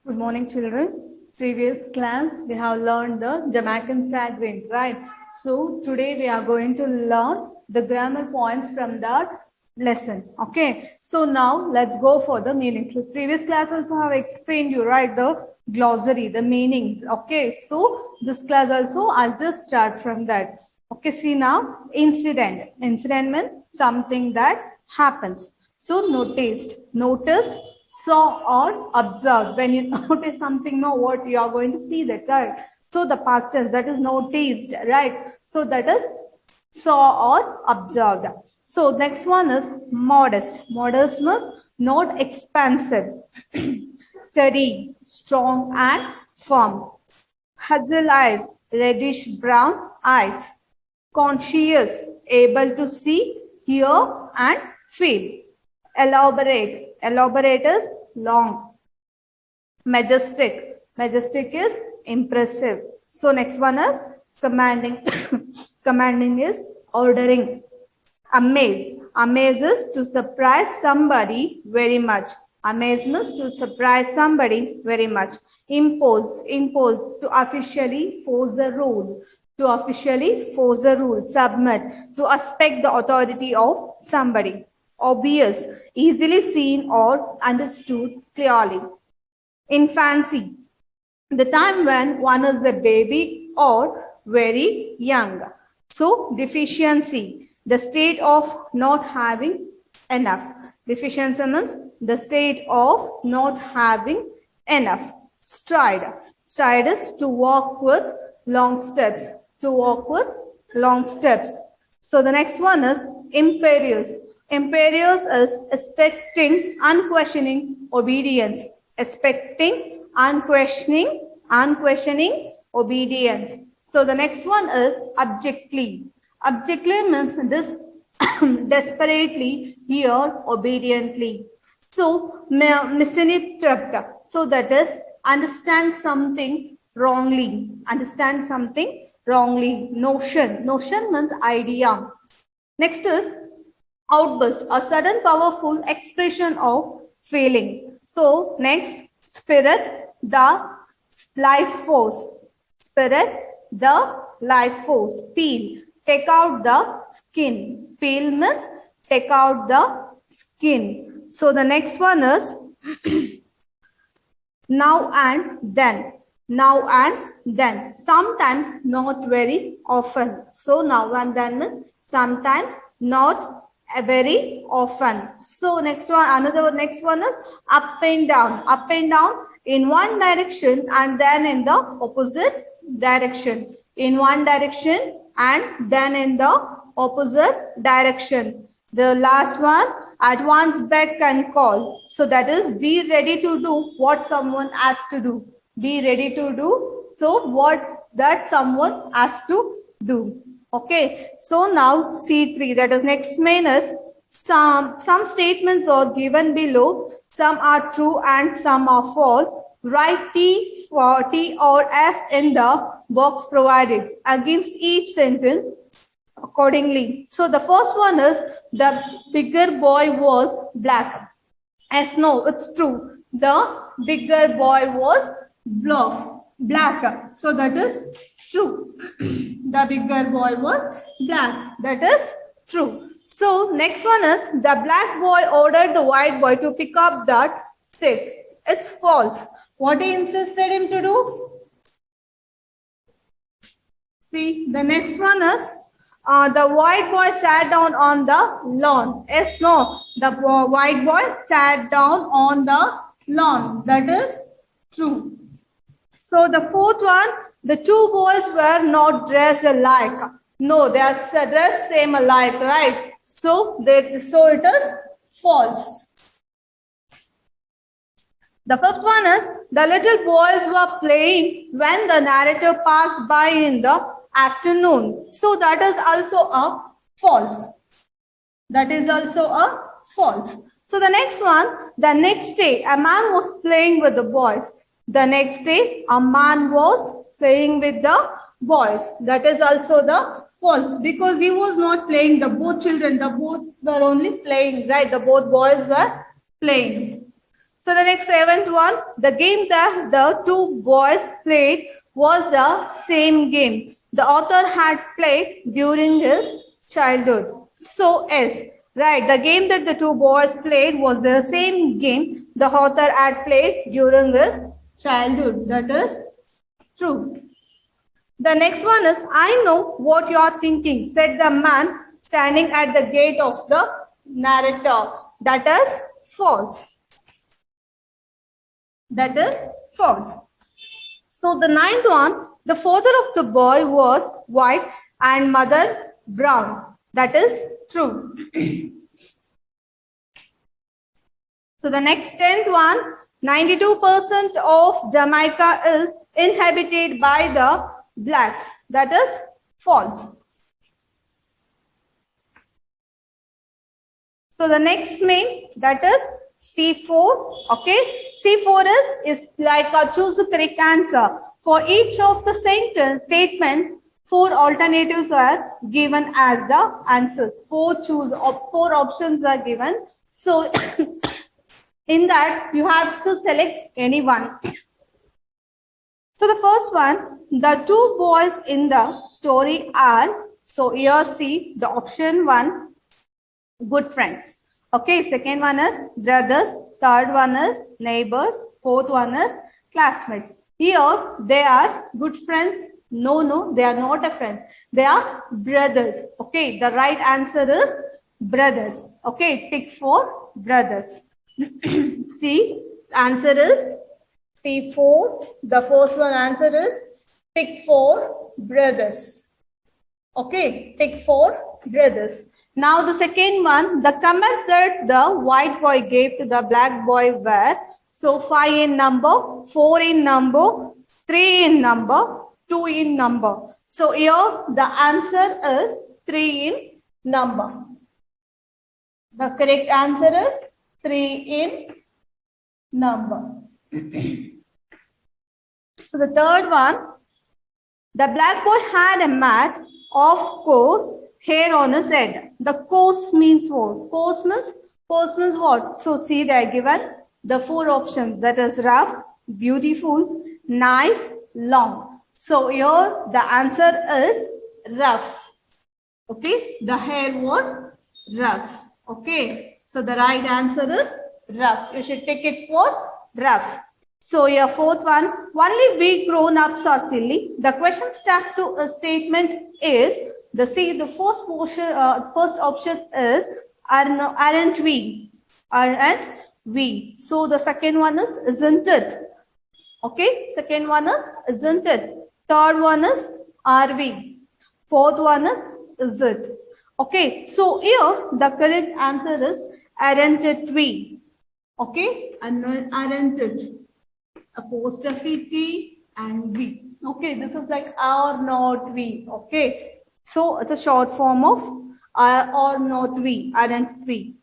Good morning, children. Previous class, we have learned the Jamaican fragrant, right? So today we are going to learn the grammar points from that lesson. Okay. So now let's go for the meanings. So previous class also have explained you, right? The glossary, the meanings. Okay. So this class also, I'll just start from that. Okay. See now, incident. Incident means something that happens. So noticed. Noticed, saw or observed. When you notice something, know what you are going to see that, right? So the past tense, that is noticed, right? So that is saw or observed. So next one is modest. Modest means not expansive. Steady, strong and firm. Hazel eyes, reddish brown eyes. Conscious, able to see, hear and feel. Elaborate. Elaborate is long. Majestic. Majestic is impressive. So next one is commanding. Commanding is ordering. Amaze. Amaze is to surprise somebody very much. Amaze means to surprise somebody very much. Impose. Impose, to officially force a rule. To officially force a rule. Submit, to respect the authority of somebody. Obvious, easily seen or understood clearly. Infancy, the time when one is a baby or very young. So deficiency, the state of not having enough. Deficiency means the state of not having enough. Stride. Stride is to walk with long steps. To walk with long steps. So the next one is imperious. Imperious is expecting, unquestioning obedience. Expecting, unquestioning obedience. So the next one is abjectly. Abjectly means this desperately, here obediently. So misinterpret. So that is understand something wrongly. Understand something wrongly. Notion. Notion means idea. Next is outburst, a sudden powerful expression of feeling. So next, spirit, the life force. Spirit, the life force. Peel, take out the skin. Peel means take out the skin. So the next one is now and then. Now and then. Sometimes, not very often. So now and then means sometimes, not very often. So next one, next one is up and down. Up and down in one direction and then in the opposite direction. In one direction and then in the opposite direction. The last one, at one's beck and call. So that is be ready to do what someone asks to do. Be ready to do so what that someone has to do. Okay. So now C3, that is next main is some statements are given below. Some are true and some are false. Write T or F in the box provided against each sentence accordingly. So the first one is the bigger boy was black. Yes, no, it's true. The bigger boy was black. So that is true. The bigger boy was black. That is true. So next one is the black boy ordered the white boy to pick up that stick. It's false. What he insisted him to do? See, the next one is the white boy sat down on the lawn. Yes, no. The white boy sat down on the lawn. That is true. So the fourth one, the two boys were not dressed alike. No, they are dressed same alike, right? So it is false. The fifth one is the little boys were playing when the narrator passed by in the afternoon. So that is also a false. That is also a false. So the next one, the next day, a man was playing with the boys. The next day, a man was playing with the boys. That is also the false because he was not playing. The both children, the both were only playing, right? The both boys were playing. So the next seventh one, the game that the two boys played was the same game the author had played during his childhood. So S, right, the game that the two boys played was the same game the author had played during his childhood. That is true. The next one is, I know what you are thinking, said the man standing at the gate of the narrator. That is false. That is false. So the ninth one, the father of the boy was white and mother brown. That is true. So the next 10th one, 92% of Jamaica is inhabited by the blacks. That is false. So the next main, that is C4. Okay, C4 is like choose the correct answer. For each of the sentence statements, 4 alternatives are given as the answers. 4 options are given. So in that you have to select any one. So the first one, the two boys in the story are, so here see the option 1, good friends. Okay, second one is brothers, third one is neighbors, fourth one is classmates. Here they are good friends. No, they are not a friend. They are brothers. Okay, the right answer is brothers. Okay, tick for brothers. See, answer is C4. The first one answer is tick for brothers. Okay, tick for brothers. Now the second one, the comments that the white boy gave to the black boy were, so 5 in number, 4 in number, 3 in number, 2 in number. So here the answer is 3 in number. The correct answer is 3 in number. So the third one, the black boy had a mat of coarse hair on his head. The coarse means what? Coarse means what? So see, they are given the 4 options, that is rough, beautiful, nice, long. So here the answer is rough. Okay, the hair was rough. Okay, so the right answer is rough. You should take it for rough. So your fourth one, only we grown-ups are silly. The question stacked to a statement is, the first portion, first option is, aren't we? Aren't we? So the second one is, isn't it? Okay, second one is, isn't it? Third one is, are we? Fourth one is it? Okay, so here the correct answer is, aren't it we? Okay, aren't it? Apostrophe T and we. Okay, this is like are not we. Okay, so it's a short form of are or not we, aren't we.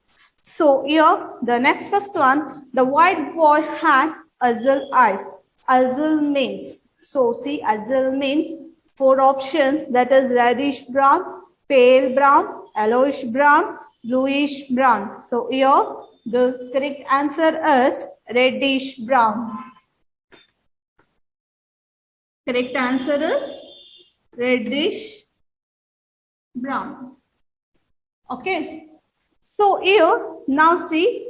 So here the next fifth one, the white boy had azul eyes. Azul means, so see, azul means 4 options, that is reddish brown, pale brown, yellowish brown, bluish brown. So here the correct answer is reddish brown. Correct answer is reddish brown. Okay. So here now see,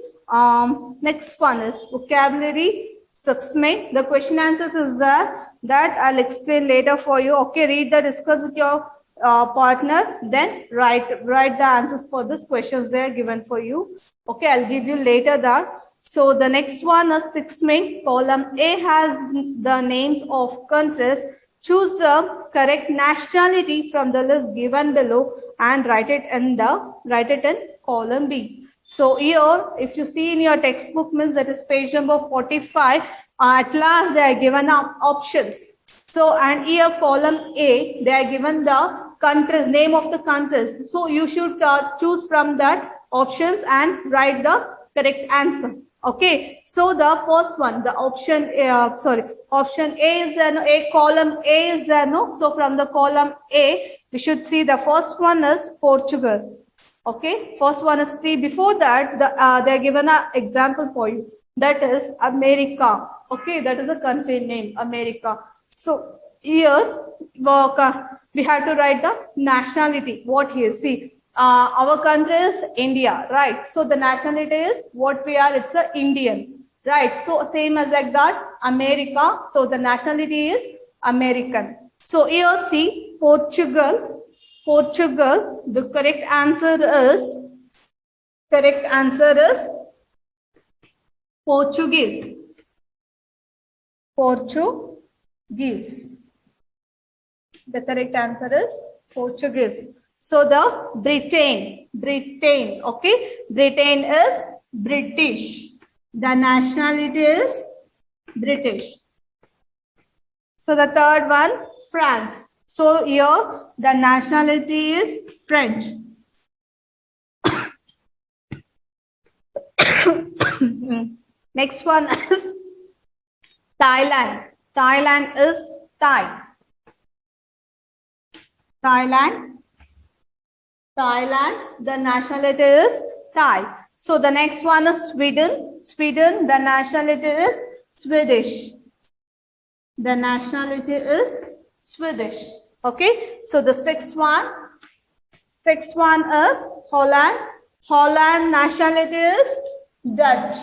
next one is vocabulary 6 main. The question answers is that I'll explain later for you. Okay, read the discuss with your partner, then write the answers for this questions they are given for you. Okay, I'll give you later that. So the next one is 6 main. Column A has the names of countries. Choose the correct nationality from the list given below and write it in column B. So here, if you see in your textbook, means that is page number 45. At last, they are given options. So and here column A, they are given the countries, name of the countries. So you should choose from that options and write the correct answer. Okay, so the first one, the option A is a column A is no. So from the column A, we should see the first one is Portugal. Okay, first one is C. Before that, they are given an example for you. That is America. Okay, that is a country name, America. So here we have to write the nationality. What here? See, our country is India, right? So the nationality is what we are. It's a Indian, right? So same as like that, America. So the nationality is American. So here see Portugal. Portugal. The correct answer is Portuguese. Portuguese. The correct answer is Portuguese. So the Britain, okay? Britain is British. The nationality is British. So the third one, France. So here the nationality is French. Next one is Thailand. Thailand is Thai. Thailand, the nationality is Thai. So the next one is Sweden. Sweden, the nationality is Swedish. The nationality is Swedish. Okay. So the sixth one is Holland. Holland nationality is Dutch.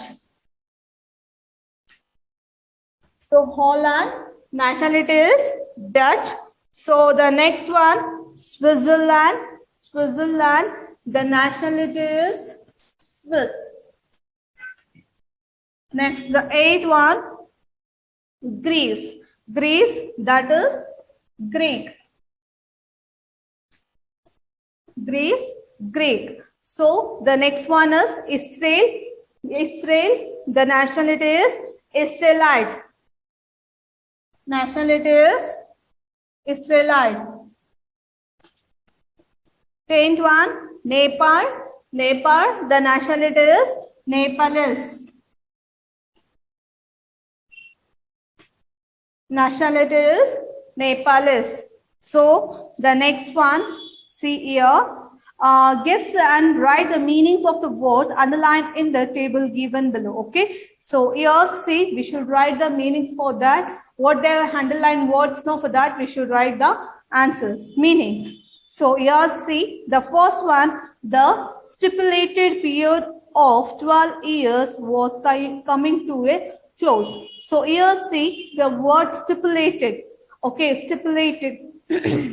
So Holland nationality is Dutch. So the next one, Switzerland. Switzerland, the nationality is Swiss. Next, the eighth one, Greece. Greece, that is Greek. Greece, Greek. So the next one is Israel. Israel, the nationality is Israelite. Nationality is Israelite. 10th one, Nepal. Nepal, the nationality is Nepalese. Nationality is Nepalese. So the next one, see here. Guess and write the meanings of the words underlined in the table given below. Okay. So here, see, we should write the meanings for that. What they underlined words now, for that we should write the answers, meanings. So here, see, the first one, the stipulated period of 12 years was coming to a close. So here, see, the word stipulated. Okay, stipulated.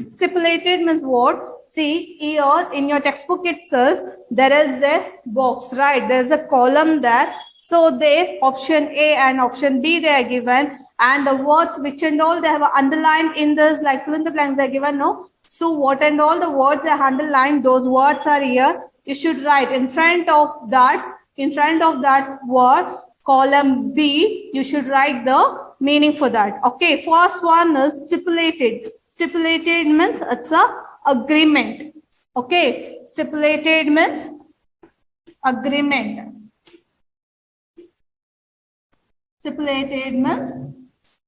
Stipulated means what? See, here in your textbook itself, there is a box, right? There is a column there. So they, option A and option B, they are given. And the words which and all they have underlined in this, like fill in the blanks, they are given, no? So what and all the words are underlined, those words are here. You should write in front of that word, column B, you should write the meaning for that. Okay, first one is stipulated. Stipulated means it's a agreement. Okay, stipulated means agreement. Stipulated means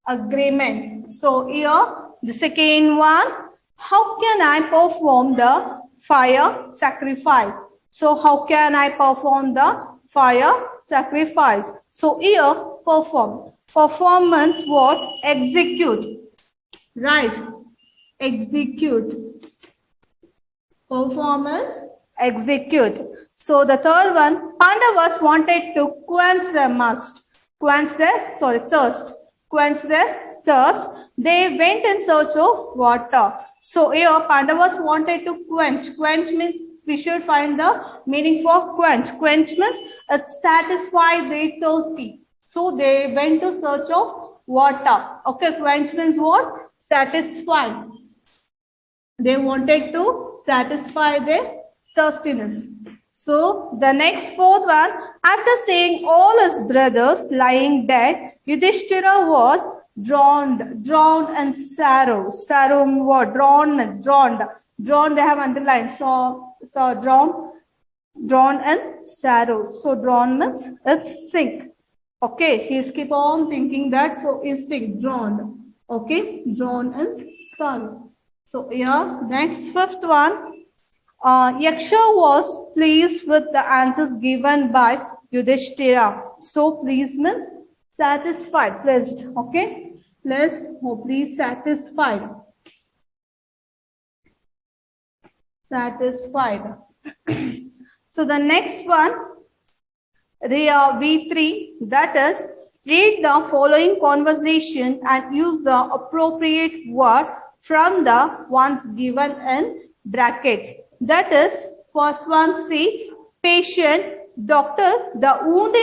agreement. So here, the second one, how can I perform the fire sacrifice? So how can I perform the fire sacrifice? So here, perform. Performance what? Execute. Right. Execute. Performance, execute. So the third one, Pandavas wanted to quench their thirst. Quench their thirst. They went in search of water. So here Pandavas wanted to quench. Quench means we should find the meaning for quench. Quench means it's satisfy they thirsty. So they went to search of water. Okay, quench means what? Satisfy. They wanted to satisfy their thirstiness. So the next fourth one, after seeing all his brothers lying dead, Yudhishthira was drowned in sorrow. Sorrow what? Drowned means drowned. Drowned they have underlined. So drowned in sorrow. So drowned means it's sink. Okay, he's keep on thinking that, so is sink, drowned. Okay, drowned in sorrow. So here, next fifth one, Yaksha was pleased with the answers given by Yudhishthira. So please means satisfied, pleased. Okay, pleased or please satisfied. Satisfied. So the next one, V3, that is, read the following conversation and use the appropriate word from the ones given in brackets. That is, first one, see, patient, doctor, the wound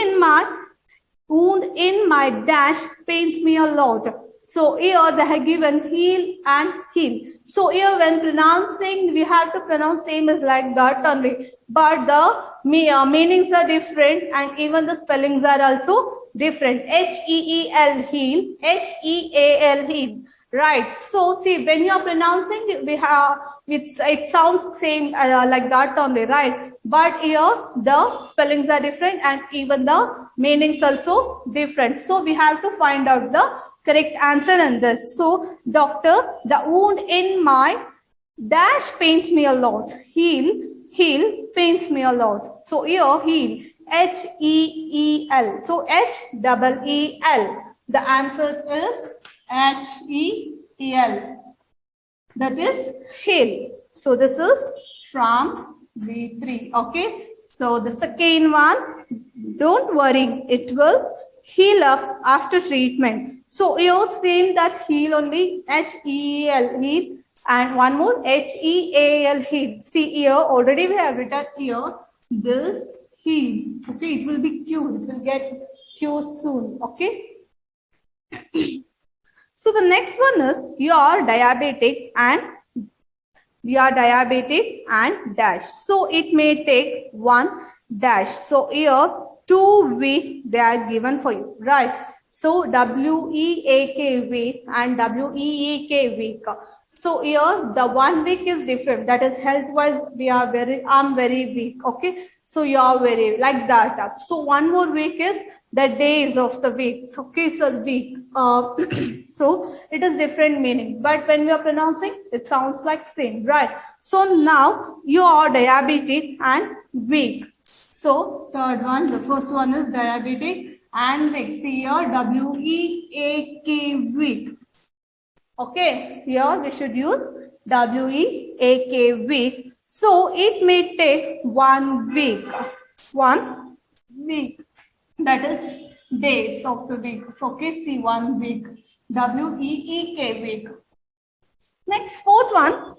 in my dash pains me a lot. So here they have given heal and heal. So here when pronouncing, we have to pronounce same as like that only. But the meanings are different and even the spellings are also different. H-E-E-L, heal, H-E-A-L, heal. Right. So see, when you are pronouncing, we have it sounds same like that only, right? But here the spellings are different and even the meanings also different. So we have to find out the correct answer in this. So doctor, the wound in my dash pains me a lot. Heal pains me a lot. So here heal, H-E-E-L. So H-E-E-L. The answer is H-E-E-L. That is heal. So this is from V3. Okay. So the second one, don't worry, it will heal up after treatment. So you're saying that heal only, H-E-E-L, heal, and one more, H-E-A-L, heal. See here, already we have written here, this heal. Okay, it will be cured. It will get cured soon. Okay. So the next one is you are diabetic and dash. So it may take one dash. So here 2 week they are given for you, right? So W-E-A-K week and W-E-E-K week. So here the 1 week is different. That is health wise I'm very weak. Okay. So you are very like that. So one more week is the days of the weeks. Okay, so week. So it is different meaning, but when we are pronouncing, it sounds like same, right? So now you are diabetic and weak. So third one, the first one is diabetic and weak. See here, W-E-A-K, weak. Okay, here we should use W-E-A-K, week. So it may take 1 week. 1 week. That is days of the week. So okay, see 1 week. W-E-E-K, week. Next, fourth one.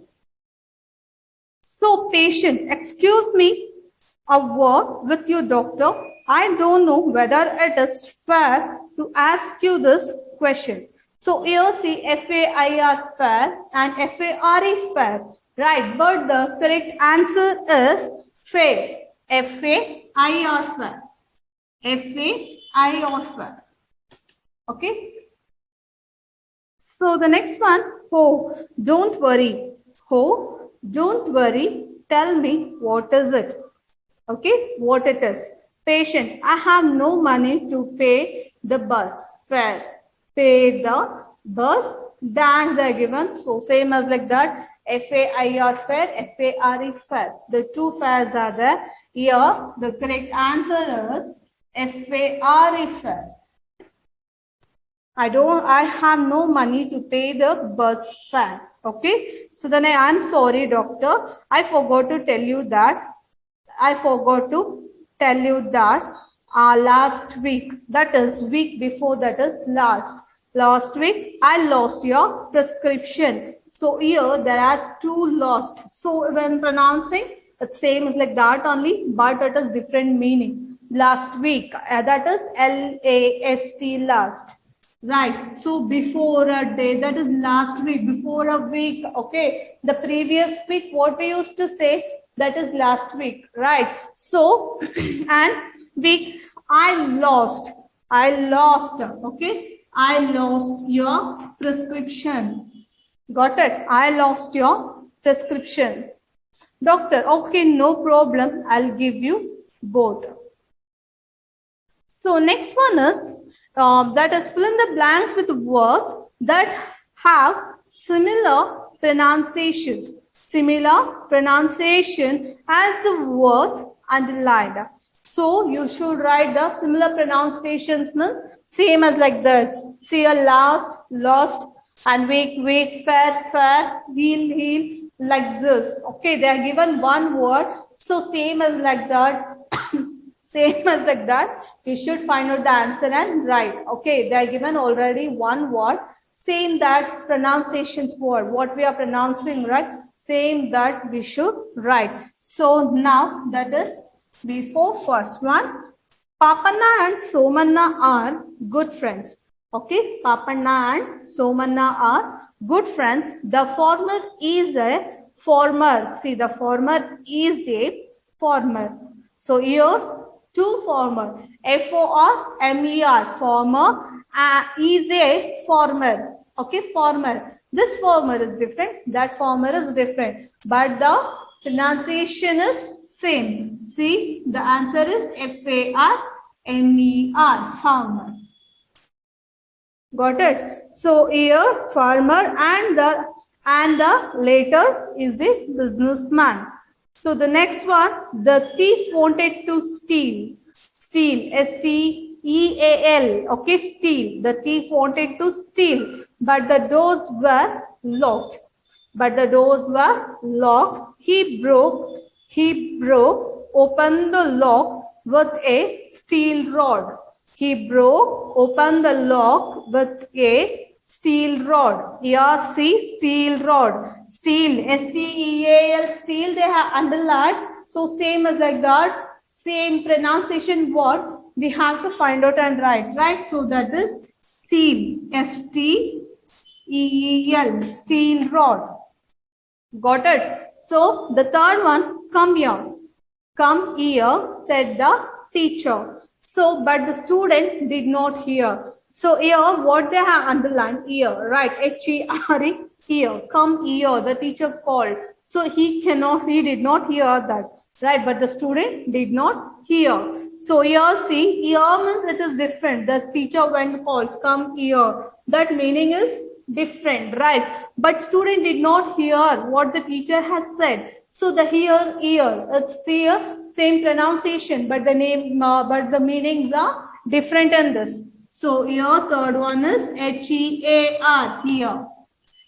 So patient, excuse me, a word with you, doctor. I don't know whether it is fair to ask you this question. So here see F-A-I-R, fair, and F-A-R-E, fair. Right, but the correct answer is fair. F-A-I-R, fair. F-A-I-R, fair. Okay. So the next one, oh, don't worry. Oh, don't worry. Tell me what is it. Okay, what it is. Patient, I have no money to pay the bus fare. Pay the bus, dash they are given. So same as like that. F-A-I-R, fare, F-A-R-E, fare. The two fares are there. Here the correct answer is F-A-R-E, fare. I have no money to pay the bus fare. Okay. So then I'm sorry, doctor. I forgot to tell you that last week, that is week before, that is last week, I lost your prescription. So here there are two lost. So when pronouncing, it's same as like that only, but it is different meaning. Last week, that is L-A-S-T, last. Right. So before a day, that is last week, before a week. Okay. The previous week, what we used to say, that is last week. Right. So, and week, I lost. Okay. I lost your prescription. Got it? I lost your prescription. Doctor, okay, no problem. I'll give you both. So next one is, that is fill in the blanks with words that have similar pronunciations. Similar pronunciation as the words underlined. So you should write the similar pronunciations means same as like this. See a last, lost, and wake, fair, heel, like this. Okay, they are given one word. So same as like that. Same as like that. You should find out the answer and write. Okay, they are given already one word. Same that pronunciations word. What we are pronouncing, right? Same that we should write. So now that is before first one. Papanna and Somanna are good friends. Okay, Papanna and Somanna are good friends. The former is a former. See, the former is a former. So here, two former. F-O-R-M-E-R, former, is a former. Okay, former. This former is different. That former is different. But the pronunciation is same. See, the answer is F-A-R-M-E-R, farmer. Got it? So here farmer and the later is a businessman. So the next one, the thief wanted to steal. Steal, S-T-E-A-L. Okay, steal. The thief wanted to steal, but the doors were locked. But the doors were locked. He broke open the lock with a steel rod. He broke open the lock with a steel rod. Here see steel rod. Steel, S-T-E-A-L, steel, they have underlined. So same as like that, same pronunciation word, we have to find out and write, right? So that is steel, S-T-E-E-L, steel rod. Got it? So the third one, come here. Come here, said the teacher. So, but the student did not hear. So here, what they have underlined here, right? H-E-R-E, here. Come here, the teacher called. So he did not hear that, right? But the student did not hear. So here, see, here means it is different. The teacher when calls, come here. That meaning is different, right? But student did not hear what the teacher has said. So the here, it's here, same pronunciation, but the name, but the meanings are different in this. So here, third one is H-E-A-R, here.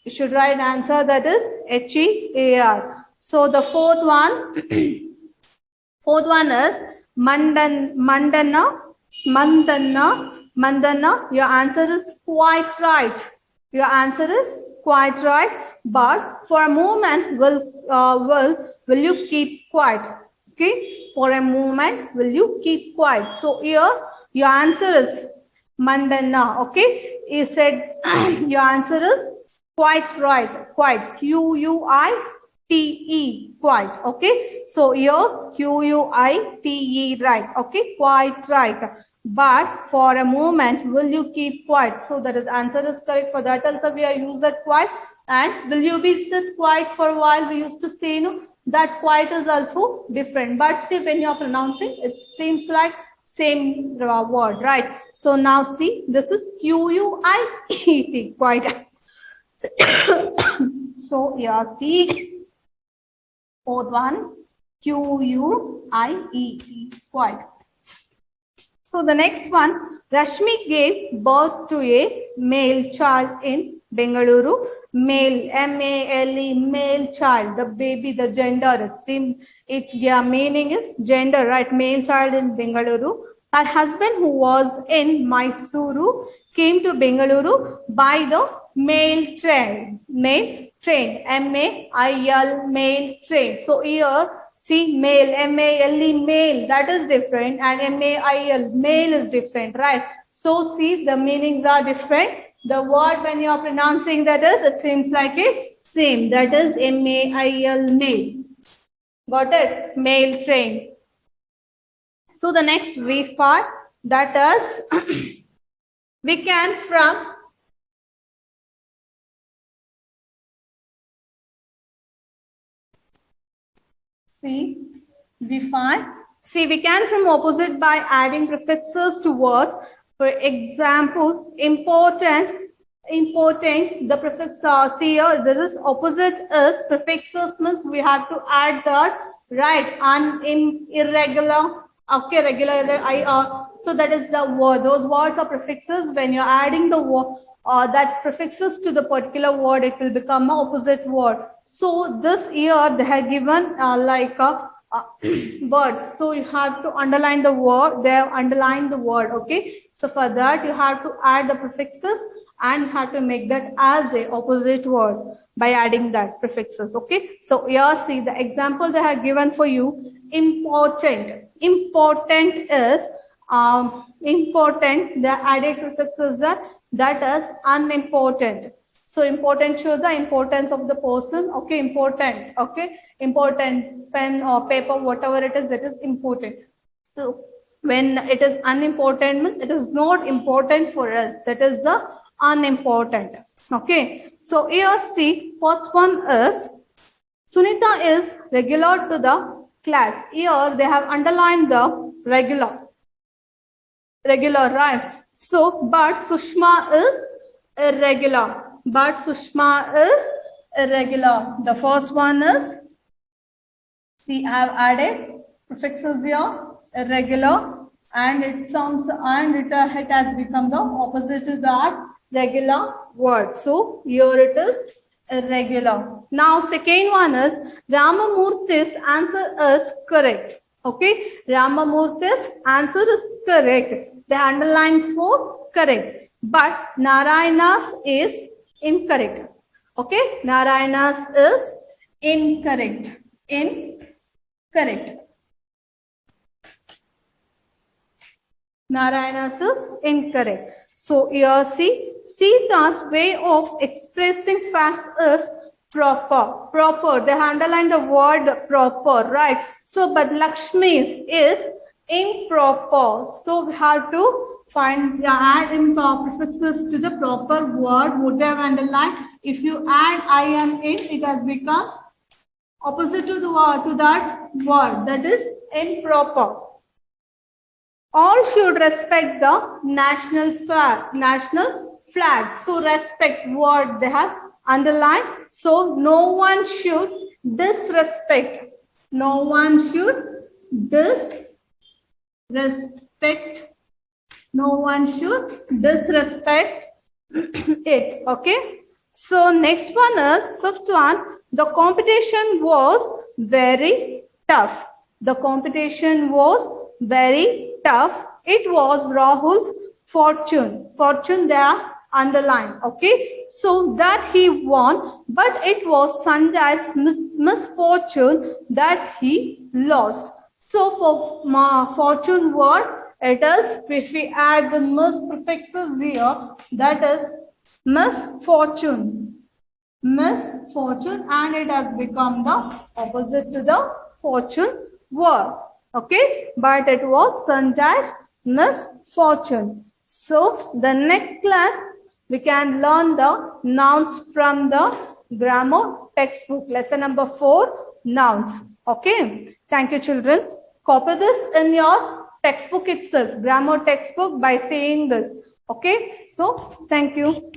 You should write answer that is H-E-A-R. So the fourth one is Mandana. Your answer is quite right. Your answer is quite right. But for a moment, will you keep quiet? Okay. For a moment, will you keep quiet? So here, your answer is Mandana. Okay. You said your answer is quite right. Quite. Q-U-I-T-E. Quite. Okay. So here, Q-U-I-T-E. Right. Okay. Quite right. But for a moment, will you keep quiet? So that is answer is correct. For that also we are use that quiet. And will you be sit quiet for a while? We used to say no. That quiet is also different. But see when you are pronouncing, it seems like same word, right? So now see, this is Q-U-I-E-T. Quiet. So here see, fourth one, Q-U-I-E-T. Quiet. So the next one, Rashmi gave birth to a male child in Bengaluru. Male, M-A-L-E, male child, the baby, the gender. It seems meaning is gender, right? Male child in Bengaluru. Her husband, who was in Mysuru, came to Bengaluru by the mail train. M-A-I-L, mail train. So here, see, male, M-A-L-E, male, that is different, and M-A-I-L, male is different, right? So, see, the meanings are different. The word, when you are pronouncing that is, it seems like a same. That is M-A-I-L, male. Got it? Male train. So, the next brief part, that is, we can from See, we can from opposite by adding prefixes to words. For example, important, the prefix see here, this is opposite is prefixes means we have to add that, right? Irregular, Okay, regular. So that is the word. Those words are prefixes. When you're adding the word, that prefixes to the particular word, it will become an opposite word. So this year they have given like a word. So you have to underline the word. They have underlined the word. Okay. So for that you have to add the prefixes and you have to make that as a opposite word by adding that prefixes. Okay. So here see the example they have given for you. Important. Important is important. The added prefixes that is unimportant. So important shows the importance of the person. Okay, important. Okay, important pen or paper, whatever it is important. So when it is unimportant means it is not important for us. That is the unimportant. Okay. So here see first one is Sunita is regular to the class. Here they have underlined the regular. Regular, right? So, but Sushma is irregular. But Sushma is irregular. The first one is, see, I have added prefixes here, irregular, and it sounds, and it has become the opposite to that regular word. So, here it is irregular. Now, second one is Ramamurthy's answer is correct. Okay, Ramamurthy's answer is correct. They underline for correct, but Narayana's is incorrect. Okay, Narayana's is incorrect. Incorrect. Narayana's is incorrect. So here see, Sita's way of expressing facts is proper. Proper. They underline the word proper, right? So, but Lakshmi's is improper. So we have to find add prefixes to the proper word. Would have underlined. If you add "im" in, it has become opposite to the word, to that word. That is improper. All should respect the national flag. National flag. So respect word they have underlined. So no one should disrespect. No one should disrespect. No one should disrespect it. Okay. So next one is fifth one. The competition was very tough. The competition was very tough. It was Rahul's fortune. Fortune there underlined. Okay. So that he won, but it was Sanjay's misfortune that he lost. So for fortune word, it is, if we add the mis prefixes here, that is misfortune. Misfortune, and it has become the opposite to the fortune word. Okay, but it was Sanjay's misfortune. So the next class we can learn the nouns from the grammar textbook. Lesson number 4, nouns. Okay, thank you children. Copy this in your textbook itself, grammar textbook, by saying this. Okay, so thank you.